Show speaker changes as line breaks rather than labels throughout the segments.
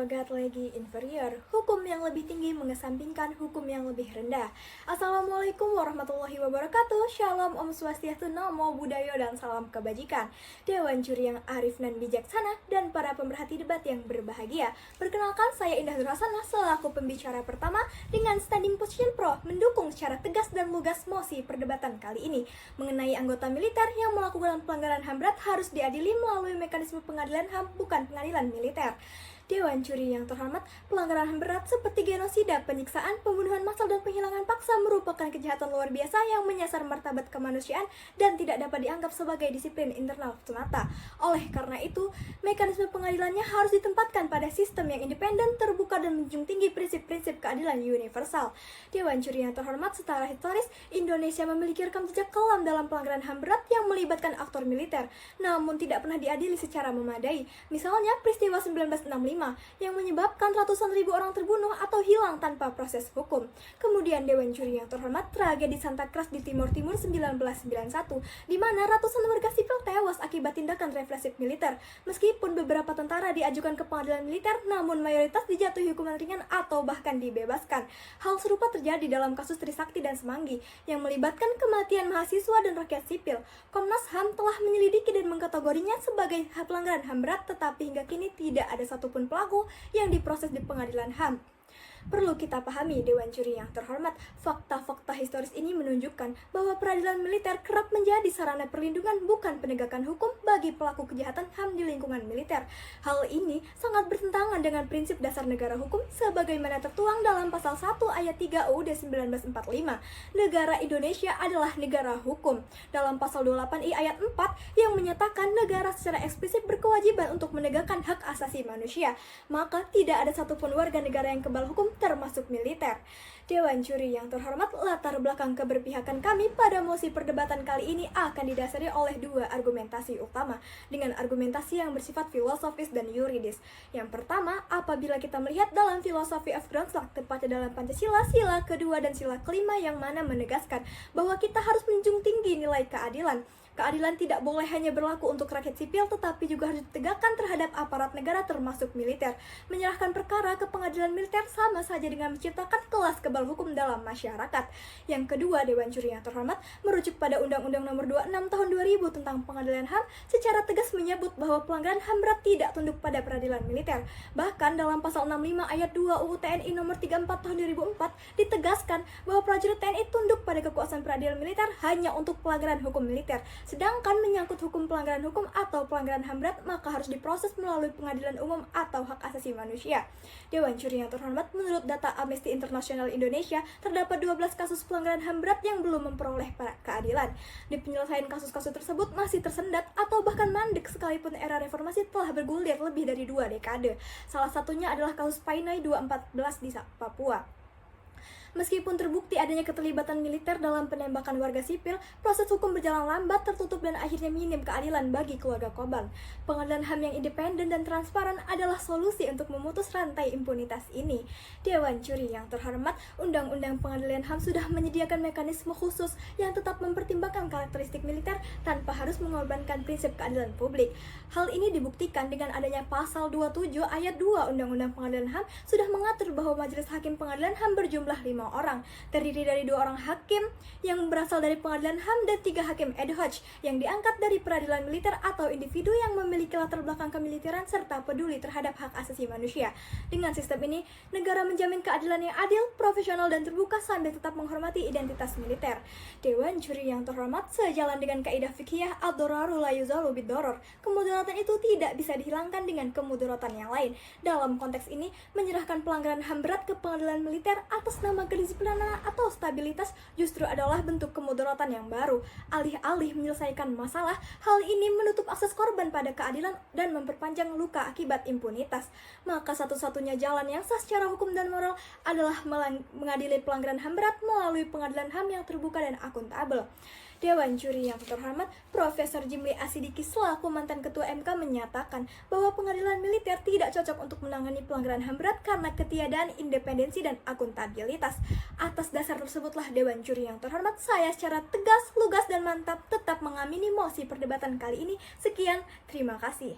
Derogat legi inferior, hukum yang lebih tinggi mengesampingkan hukum yang lebih rendah. Assalamualaikum warahmatullahi wabarakatuh. Shalom, Om Swastiastu, Namo Buddhaya, dan salam kebajikan. Dewan juri yang arif dan bijaksana, dan para pemerhati debat yang berbahagia. Perkenalkan, saya Indah Durhasana selaku pembicara pertama dengan standing position pro mendukung secara tegas dan lugas mosi perdebatan kali ini mengenai anggota militer yang melakukan pelanggaran HAM berat harus diadili melalui mekanisme pengadilan HAM, bukan pengadilan militer. Dewan juri yang terhormat, pelanggaran HAM berat seperti genosida, penyiksaan, pembunuhan massal, dan penghilangan paksa merupakan kejahatan luar biasa yang menyasar martabat kemanusiaan dan tidak dapat dianggap sebagai disiplin internal semata. Oleh karena itu, mekanisme pengadilannya harus ditempatkan pada sistem yang independen, terbuka, dan menjunjung tinggi prinsip-prinsip keadilan universal. Dewan juri yang terhormat, secara historis, Indonesia memiliki rekam jejak kelam dalam pelanggaran HAM berat yang melibatkan aktor militer, namun tidak pernah diadili secara memadai. Misalnya, peristiwa 1965 yang menyebabkan ratusan ribu orang terbunuh atau hilang tanpa proses hukum. Kemudian Dewan juri yang terhormat, tragedi Santa Cruz di Timur Timur 1991, di mana ratusan warga sipil tewas akibat tindakan represif militer. Meskipun beberapa tentara diajukan ke pengadilan militer, namun mayoritas dijatuhi hukuman ringan atau bahkan dibebaskan. Hal serupa terjadi dalam kasus Trisakti dan Semanggi yang melibatkan kematian mahasiswa dan rakyat sipil. Komnas HAM telah menyelidiki dan mengkategorinya sebagai pelanggaran HAM berat, tetapi hingga kini tidak ada satupun pelaku yang diproses di pengadilan HAM. Perlu kita pahami, Dewan juri yang terhormat, fakta-fakta historis ini menunjukkan bahwa peradilan militer kerap menjadi sarana perlindungan, bukan penegakan hukum bagi pelaku kejahatan HAM di lingkungan militer. Hal ini sangat bertentangan dengan prinsip dasar negara hukum sebagaimana tertuang dalam pasal 1 ayat 3 UUD 1945. Negara Indonesia adalah negara hukum. Dalam pasal 28I ayat 4 yang menyatakan negara secara eksplisit berkewajiban untuk menegakkan hak asasi manusia, maka tidak ada satupun warga negara yang kebal hukum termasuk militer. Dewan juri yang terhormat, latar belakang keberpihakan kami pada mosi perdebatan kali ini akan didasari oleh dua argumentasi utama dengan argumentasi yang bersifat filosofis dan yuridis. Yang pertama, apabila kita melihat dalam filosofi of Grundslag, tepatnya dalam Pancasila, sila kedua dan sila kelima yang mana menegaskan bahwa kita harus menjunjung tinggi nilai keadilan. Keadilan tidak boleh hanya berlaku untuk rakyat sipil, tetapi juga harus ditegakkan terhadap aparat negara termasuk militer. Menyerahkan perkara ke pengadilan militer sama saja dengan menciptakan kelas kebal hukum dalam masyarakat. Yang kedua, Dewan juri yang terhormat, merujuk pada Undang-Undang Nomor 26 Tahun 2000 tentang Pengadilan HAM, secara tegas menyebut bahwa pelanggaran HAM berat tidak tunduk pada peradilan militer. Bahkan dalam pasal 65 ayat 2 UU TNI Nomor 34 Tahun 2004 ditegaskan bahwa prajurit TNI tunduk pada kekuasaan peradilan militer hanya untuk pelanggaran hukum militer. Sedangkan menyangkut hukum pelanggaran hukum atau pelanggaran HAM berat, maka harus diproses melalui pengadilan umum atau hak asasi manusia. Dewan juri yang terhormat, menurut data Amnesty International Indonesia, terdapat 12 kasus pelanggaran HAM berat yang belum memperoleh keadilan. Di penyelesaian kasus-kasus tersebut masih tersendat atau bahkan mandek sekalipun era reformasi telah bergulir lebih dari 2 dekade. Salah satunya adalah kasus Painai 214 di Papua. Meskipun terbukti adanya keterlibatan militer dalam penembakan warga sipil, proses hukum berjalan lambat, tertutup, dan akhirnya minim keadilan bagi keluarga korban. Pengadilan HAM yang independen dan transparan adalah solusi untuk memutus rantai impunitas ini. Dewan juri yang terhormat, Undang-Undang Pengadilan HAM sudah menyediakan mekanisme khusus yang tetap mempertimbangkan karakteristik militer tanpa harus mengorbankan prinsip keadilan publik. Hal ini dibuktikan dengan adanya pasal 27 ayat 2 Undang-Undang Pengadilan HAM sudah mengatur bahwa majelis hakim pengadilan HAM berjumlah 5 orang, terdiri dari 2 orang hakim yang berasal dari pengadilan HAM dan 3 hakim ad hoc yang diangkat dari peradilan militer atau individu yang memiliki latar belakang kemiliteran serta peduli terhadap hak asasi manusia. Dengan sistem ini, negara menjamin keadilan yang adil, profesional, dan terbuka sambil tetap menghormati identitas militer. Dewan juri yang terhormat, sejalan dengan kaidah fiqhiyah ad-dararu la yuzalu bid-darar, kemudaratan itu tidak bisa dihilangkan dengan kemudaratan yang lain. Dalam konteks ini, menyerahkan pelanggaran HAM berat ke pengadilan militer atas nama kedisiplinan atau stabilitas justru adalah bentuk kemudaratan yang baru. Alih-alih menyelesaikan masalah, hal ini menutup akses korban pada keadilan dan memperpanjang luka akibat impunitas. Maka satu-satunya jalan yang sah secara hukum dan moral adalah mengadili pelanggaran HAM berat melalui pengadilan HAM yang terbuka dan akuntabel. Dewan juri yang terhormat, Profesor Jimli Asidiki selaku mantan Ketua MK menyatakan bahwa pengadilan militer tidak cocok untuk menangani pelanggaran HAM berat karena ketiadaan independensi dan akuntabilitas. Atas dasar tersebutlah Dewan juri yang terhormat, saya secara tegas, lugas, dan mantap tetap mengamini mosi perdebatan kali ini. Sekian, terima kasih.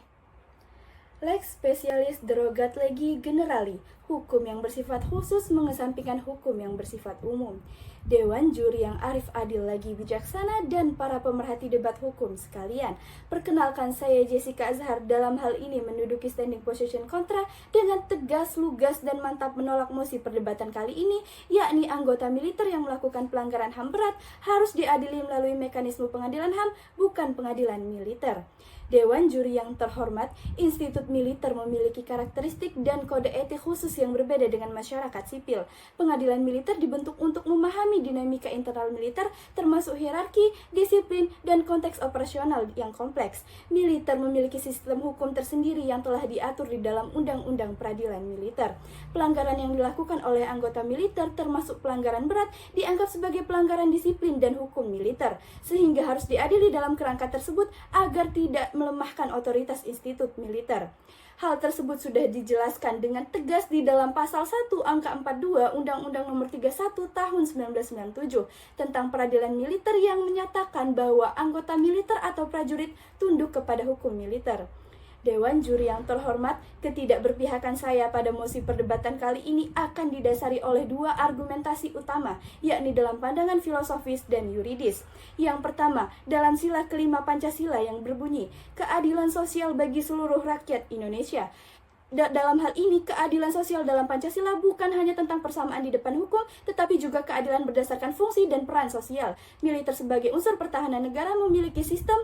Lex Specialis Derogat Legi Generali, hukum yang bersifat khusus mengesampingkan hukum yang bersifat umum. Dewan juri yang arif adil lagi bijaksana dan para pemerhati debat hukum sekalian. Perkenalkan, saya Jessica Azhar dalam hal ini menduduki standing position kontra dengan tegas, lugas, dan mantap menolak mosi perdebatan kali ini, yakni anggota militer yang melakukan pelanggaran HAM berat harus diadili melalui mekanisme pengadilan HAM, bukan pengadilan militer. Dewan juri yang terhormat, institut militer memiliki karakteristik dan kode etik khusus yang berbeda dengan masyarakat sipil. Pengadilan militer dibentuk untuk memahami dinamika internal militer, termasuk hierarki, disiplin, dan konteks operasional yang kompleks. Militer memiliki sistem hukum tersendiri yang telah diatur di dalam Undang-Undang Peradilan Militer. Pelanggaran yang dilakukan oleh anggota militer, termasuk pelanggaran berat, dianggap sebagai pelanggaran disiplin dan hukum militer, sehingga harus diadili dalam kerangka tersebut agar tidak melemahkan otoritas institut militer. Hal tersebut sudah dijelaskan dengan tegas di dalam pasal 1 angka 42 Undang-Undang Nomor 31 Tahun 1997 tentang peradilan militer yang menyatakan bahwa anggota militer atau prajurit tunduk kepada hukum militer. Dewan juri yang terhormat, ketidakberpihakan saya pada mosi perdebatan kali ini akan didasari oleh dua argumentasi utama, yakni dalam pandangan filosofis dan yuridis. Yang pertama, dalam sila kelima Pancasila yang berbunyi, keadilan sosial bagi seluruh rakyat Indonesia. Dalam hal ini, keadilan sosial dalam Pancasila bukan hanya tentang persamaan di depan hukum, tetapi juga keadilan berdasarkan fungsi dan peran sosial. Militer sebagai unsur pertahanan negara memiliki sistem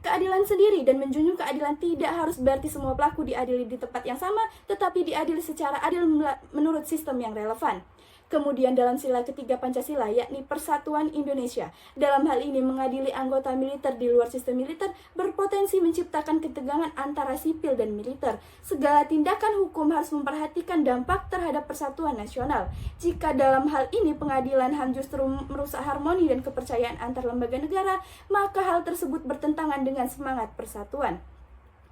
keadilan sendiri dan menjunjung keadilan tidak harus berarti semua pelaku diadili di tempat yang sama, tetapi diadili secara adil menurut sistem yang relevan. Kemudian dalam sila ketiga Pancasila, yakni Persatuan Indonesia, dalam hal ini mengadili anggota militer di luar sistem militer berpotensi menciptakan ketegangan antara sipil dan militer. Segala tindakan hukum harus memperhatikan dampak terhadap persatuan nasional. Jika dalam hal ini pengadilan HAM justru merusak harmoni dan kepercayaan antar lembaga negara, maka hal tersebut bertentangan dengan semangat persatuan.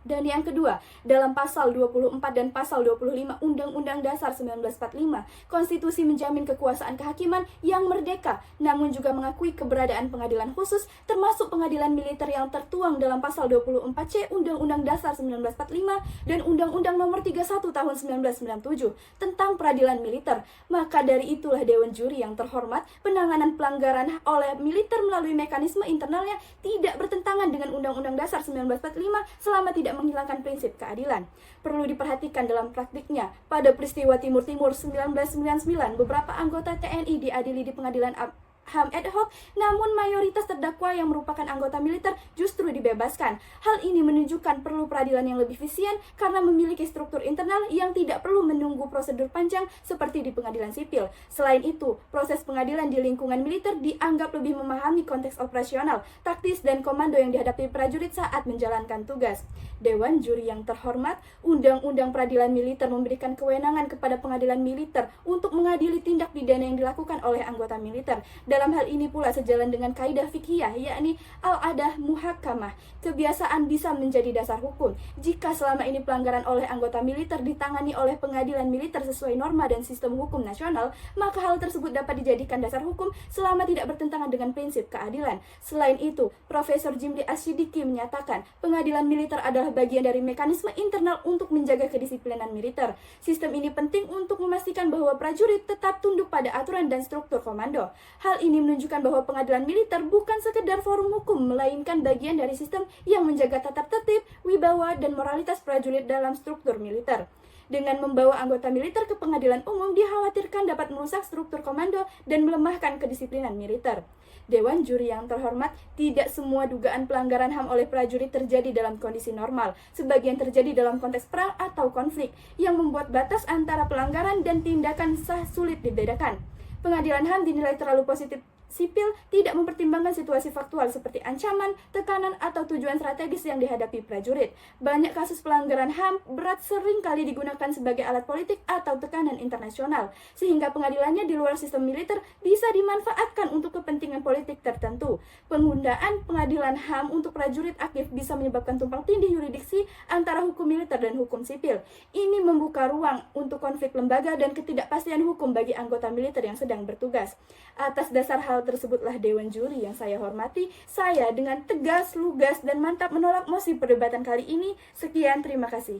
Dan yang kedua, dalam pasal 24 dan pasal 25 Undang-Undang Dasar 1945, konstitusi menjamin kekuasaan kehakiman yang merdeka, namun juga mengakui keberadaan pengadilan khusus, termasuk pengadilan militer yang tertuang dalam pasal 24C Undang-Undang Dasar 1945 dan Undang-Undang Nomor 31 Tahun 1997 tentang peradilan militer. Maka dari itulah Dewan Juri yang terhormat, penanganan pelanggaran oleh militer melalui mekanisme internalnya tidak bertentangan dengan Undang-Undang Dasar 1945 selama tidak menghilangkan prinsip keadilan. Perlu diperhatikan dalam praktiknya, pada peristiwa Timur Timur 1999, beberapa anggota TNI diadili di pengadilan HAM ad hoc, namun mayoritas terdakwa yang merupakan anggota militer justru dibebaskan. Hal ini menunjukkan perlu peradilan yang lebih efisien karena memiliki struktur internal yang tidak perlu menunggu prosedur panjang seperti di pengadilan sipil. Selain itu, proses pengadilan di lingkungan militer dianggap lebih memahami konteks operasional, taktis, dan komando yang dihadapi prajurit saat menjalankan tugas. Dewan Juri yang terhormat, Undang-Undang Peradilan Militer memberikan kewenangan kepada pengadilan militer untuk mengadili tindak pidana yang dilakukan oleh anggota militer. Dalam hal ini pula sejalan dengan kaidah fikhiyah, yakni al-adah muhakkamah. Kebiasaan bisa menjadi dasar hukum. Jika selama ini pelanggaran oleh anggota militer ditangani oleh pengadilan militer sesuai norma dan sistem hukum nasional, maka hal tersebut dapat dijadikan dasar hukum selama tidak bertentangan dengan prinsip keadilan. Selain itu, Profesor Jimli Asyidiki menyatakan, pengadilan militer adalah bagian dari mekanisme internal untuk menjaga kedisiplinan militer. Sistem ini penting untuk memastikan bahwa prajurit tetap tunduk pada aturan dan struktur komando. Hal ini menunjukkan bahwa pengadilan militer bukan sekedar forum hukum, melainkan bagian dari sistem yang menjaga tata tertib, wibawa, dan moralitas prajurit dalam struktur militer. Dengan membawa anggota militer ke pengadilan umum, dikhawatirkan dapat merusak struktur komando dan melemahkan kedisiplinan militer. Dewan Juri yang terhormat, tidak semua dugaan pelanggaran HAM oleh prajurit terjadi dalam kondisi normal. Sebagian terjadi dalam konteks perang atau konflik, yang membuat batas antara pelanggaran dan tindakan sah sulit dibedakan. Pengadilan HAM dinilai terlalu positif sipil, tidak mempertimbangkan situasi faktual seperti ancaman, tekanan, atau tujuan strategis yang dihadapi prajurit. Banyak kasus pelanggaran HAM berat sering kali digunakan sebagai alat politik atau tekanan internasional, sehingga pengadilannya di luar sistem militer bisa dimanfaatkan untuk kepentingan politik tertentu. Penggunaan pengadilan HAM untuk prajurit aktif bisa menyebabkan tumpang tindih yurisdiksi antara hukum militer dan hukum sipil. Ini membuka ruang untuk konflik lembaga dan ketidakpastian hukum bagi anggota militer yang sedang bertugas. Atas dasar hal tersebutlah Dewan Juri yang saya hormati, saya dengan tegas, lugas, dan mantap menolak mosi perdebatan kali ini. Sekian, terima kasih.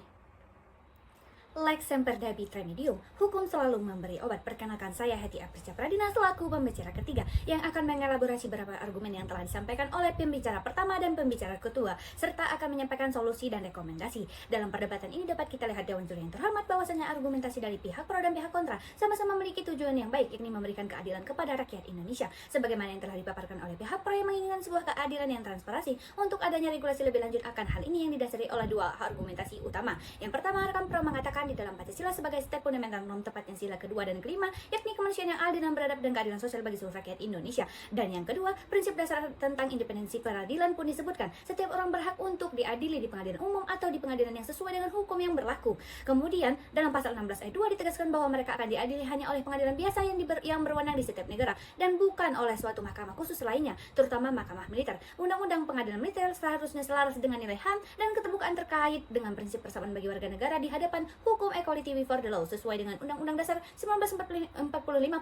Lex semper dabi tremedium, hukum selalu memberi obat. Perkenalkan saya Heti Aprisca Pradina selaku pembicara ketiga yang akan mengelaborasi beberapa argumen yang telah disampaikan oleh pembicara pertama dan pembicara kedua, serta akan menyampaikan solusi dan rekomendasi. Dalam perdebatan ini dapat kita lihat Dewan Juri yang terhormat bahwasanya argumentasi dari pihak pro dan pihak kontra sama-sama memiliki tujuan yang baik, yakni memberikan keadilan kepada rakyat Indonesia. Sebagaimana yang telah dipaparkan oleh pihak pro yang menginginkan sebuah keadilan yang transparansi, untuk adanya regulasi lebih lanjut akan hal ini yang didasari oleh dua argumentasi utama. Yang pertama, rekan pro mengatakan di dalam Pancasila sebagai step fundamental norm tepatnya sila kedua dan kelima, yakni kemanusiaan yang adil dan beradab dan keadilan sosial bagi seluruh rakyat Indonesia. Dan yang kedua, prinsip dasar tentang independensi peradilan pun disebutkan, setiap orang berhak untuk diadili di pengadilan umum atau di pengadilan yang sesuai dengan hukum yang berlaku. Kemudian, dalam pasal 16 ayat 2 ditegaskan bahwa mereka akan diadili hanya oleh pengadilan biasa yang berwenang di setiap negara dan bukan oleh suatu mahkamah khusus lainnya, terutama mahkamah militer. Undang-undang pengadilan militer seharusnya selaras dengan nilai HAM dan keterbukaan terkait dengan prinsip persamaan bagi warga negara di hadapan hukum, equality before the law, sesuai dengan Undang-Undang Dasar 1945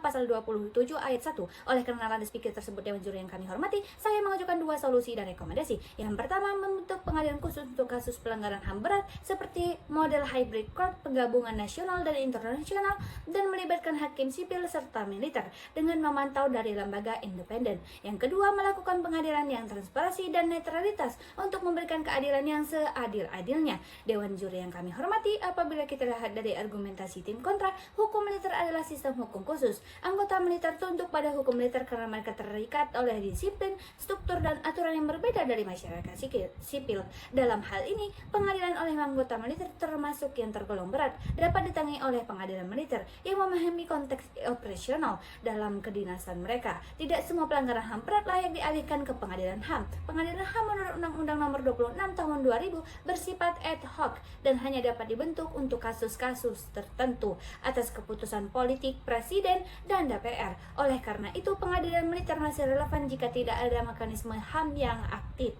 pasal 27 ayat 1. Oleh karena landas pikir tersebut, Dewan Juri yang kami hormati, saya mengajukan dua solusi dan rekomendasi. Yang pertama, membentuk pengadilan khusus untuk kasus pelanggaran HAM berat seperti model hybrid court, penggabungan nasional dan internasional, dan melibatkan hakim sipil serta militer dengan memantau dari lembaga independen. Yang kedua, melakukan pengadilan yang transparansi dan netralitas untuk memberikan keadilan yang seadil-adilnya. Dewan Juri yang kami hormati, apabila kita lihat dari argumentasi tim kontra, hukum militer adalah sistem hukum khusus. Anggota militer tunduk pada hukum militer karena mereka terikat oleh disiplin, struktur, dan aturan yang berbeda dari masyarakat sipil. Dalam hal ini, pengadilan oleh anggota militer termasuk yang tergolong berat dapat ditangani oleh pengadilan militer yang memahami konteks operasional dalam kedinasan mereka. Tidak semua pelanggaran HAM berat layak dialihkan ke pengadilan HAM. Pengadilan HAM menurut Undang-Undang Nomor 26 Tahun 2000 bersifat ad hoc dan hanya dapat dibentuk untuk kasus-kasus tertentu atas keputusan politik Presiden dan DPR. Oleh karena itu, pengadilan militer masih relevan jika tidak ada mekanisme HAM yang aktif.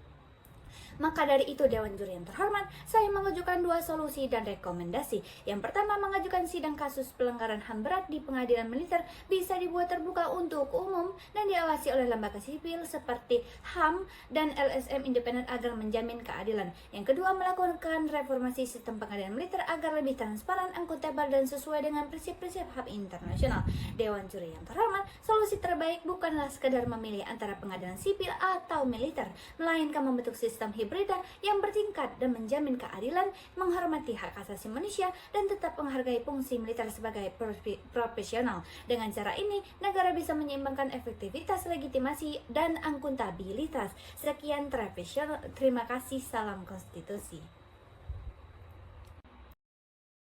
Maka dari itu, Dewan Juri yang terhormat, saya mengajukan dua solusi dan rekomendasi. Yang pertama, mengajukan sidang kasus pelanggaran HAM berat di pengadilan militer bisa dibuat terbuka untuk umum dan diawasi oleh lembaga sipil seperti HAM dan LSM independen agar menjamin keadilan. Yang kedua, melakukan reformasi sistem pengadilan militer agar lebih transparan, akuntabel, dan sesuai dengan prinsip-prinsip HAM internasional. Dewan Juri yang terhormat, solusi terbaik bukanlah sekadar memilih antara pengadilan sipil atau militer, melainkan membentuk sistem hibrida yang bertingkat dan menjamin keadilan, menghormati hak asasi manusia, dan tetap menghargai fungsi militer sebagai profesional. Dengan cara ini, negara bisa menyeimbangkan efektivitas, legitimasi, dan akuntabilitas. Sekian, terima kasih, salam konstitusi.